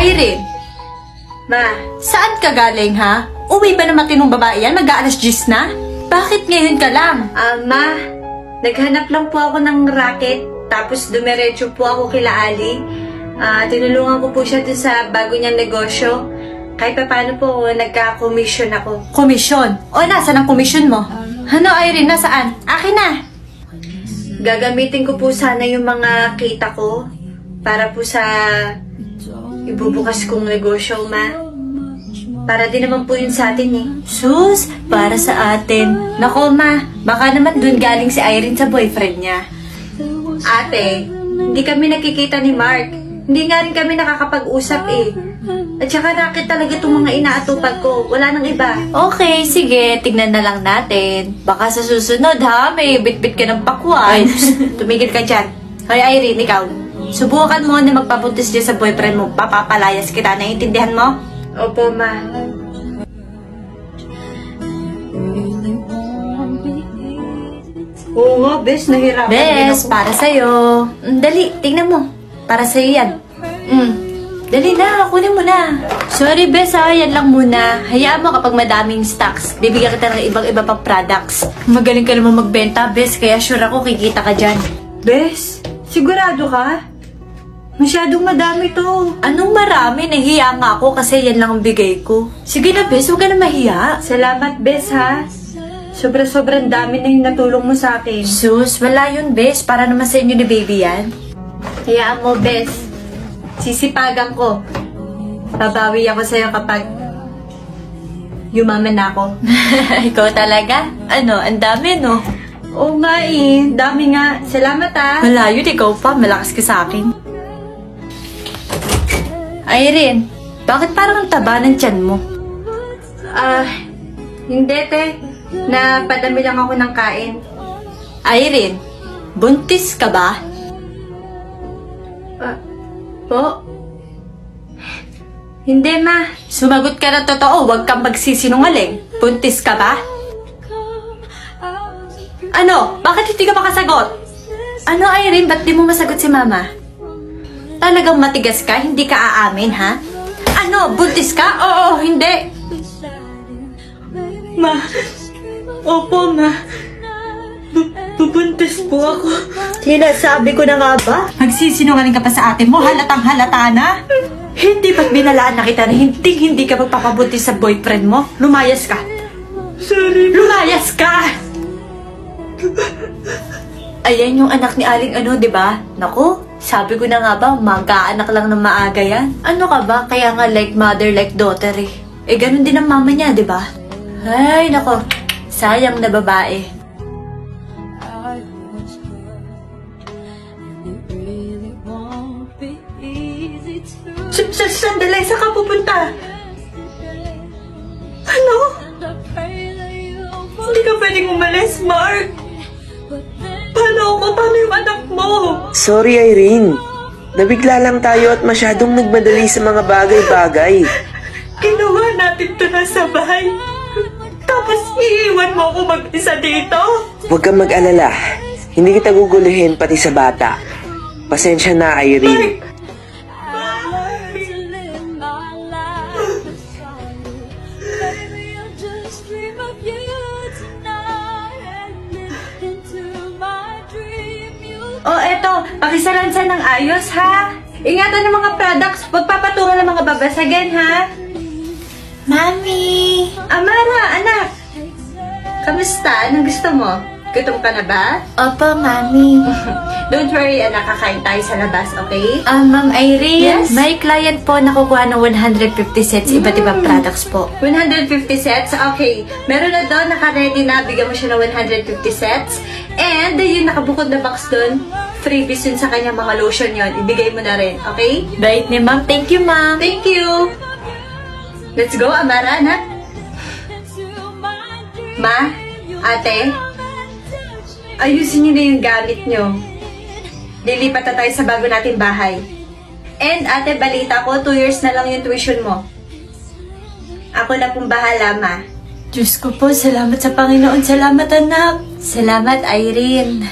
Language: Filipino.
Irene, Ma, saan ka galing ha? Uwi ba na matinong babae yan? Mag-aalas 10 na? Bakit ngayon ka lang? Ma, naghanap lang po ako ng racket. Tapos dumiretso po ako kila Ali. Tinulungan ko po siya dun sa bago niyang negosyo. Kahit pa paano po, nagka-commission ako. Komisyon? O, nasaan ang komisyon mo? Ano, Irene, nasaan? Akin na! Gagamitin ko po sana yung mga kita ko para po sa ibubukas kong negosyo, Ma. Para din naman po yun sa atin eh. Sus, para sa atin. Nako, ma, baka naman dun galing si Irene sa boyfriend niya. Ate, hindi kami nakikita ni Mark. Hindi nga rin kami nakakapag-usap eh. At saka racket talaga itong mga inaatupag ko. Wala nang iba. Okay, sige, tignan na lang natin. Baka sa susunod ha, may bit-bit ka ng pakwan. Tumigil ka dyan. Hoy Irene, ikaw. Subukan mo na magpapuntis dyan sa boyfriend mo. Papapalayas kita, naiintindihan mo? Opo, Ma. Oo nga, Bes. Nahirapan din Bes, ako. para sa'yo. Dali, tingnan mo. Para sa'yo yan. Dali na, kunin mo na. Sorry, Bes ha, yan lang muna. Hayaan mo kapag madaming stocks. Bibigyan kita ng ibang-iba pang products. Magaling ka naman magbenta, Bes, kaya sure ako kikita ka dyan. Bes, sigurado ka? Masyadong madami to. Anong marami? Nahiya nga ako kasi yan lang ang bigay ko. Sige na, Bes, huwag ka na mahiya. Salamat, Bes, ha? Sobrang dami na yung natulong mo sa akin. Sus, wala yun, Bes. Para naman sa inyo ni baby yan. Hayaan mo, Bes. Sisipagan ko. Babawi ako sa'yo kapag yumaman ako. Ikaw talaga? Ano, ang dami, no? Oo nga eh. Dami nga. Salamat, ha? Wala yun, ikaw pa. Malakas ka sa akin. Irene, bakit parang ang taba ng tiyan mo? Hindi, te. Napadami lang ako ng kain. Irene, buntis ka ba? Po? Hindi, Ma. Sumagot ka na totoo, huwag kang magsisinungaling. Buntis ka ba? Ano? Bakit hindi ka makasagot? Ano, Irene? Ba't di mo masagot si Mama? Talagang matigas ka? Hindi ka aamin, ha? Ano? Buntis ka? Oo, hindi. Ma. Opo, Ma. Bubuntis po ako. Sinasabi ko na nga ba? Magsisinungaling ka pa sa atin mo, halatang halata na. Hindi ba't binalaan na kita na hindi ka magpapabuntis sa boyfriend mo? Lumayas ka. Sorry, Ma. Lumayas ka! Ayan yung anak ni Aling ano, di ba? Naku, sabi ko na nga ba, magkaanak lang ng maaga yan. Ano ka ba? Kaya nga like mother, like daughter eh. Eh, ganun din ang mama niya, di ba? Ay, nako, sayang na babae. Sandali, saan ka pupunta? Ano? Hindi ka pwedeng umalis, Mark. Paano ako? Paano yung anak mo? Sorry, Irene. Nabigla lang tayo at masyadong nagmadali sa mga bagay-bagay. Ginawa natin to na sabay. Tapos iiwan mo ako mag-isa dito? Huwag kang mag-alala. Hindi kita guguluhin pati sa bata. Pasensya na, Irene. Oh, eto. Pakisalansan ng ayos, ha? Ingatan ng mga products. Huwag papatungan ng mga babasagin, ha? Mami! Amara, anak. Kamusta? Anong gusto mo? Gutom ka na ba? Opo, Mami. Don't worry, anak. Kakain tayo sa labas, okay? Ma'am Irene, Yes? may client po nakukuha ng 150 sets, iba't ibang products po. 150 sets? Okay. Meron na doon, naka-ready na. Bigyan mo siya ng 150 sets. And yung nakabukod na box doon, freebies yun sa kanya mga lotion yon. Ibigay mo na rin, okay? Bait ni Ma'am. Thank you, Ma'am. Thank you! Let's go, Amara, anak. Ma, ate, ayusin niyo na yung gamit niyo. Lilipat na tayo sa bago nating bahay. And ate, balita ko, 2 years na lang yung tuition mo. Ako na pong bahala, Ma. Diyos ko po, salamat sa Panginoon. Salamat, anak. Salamat, Irene.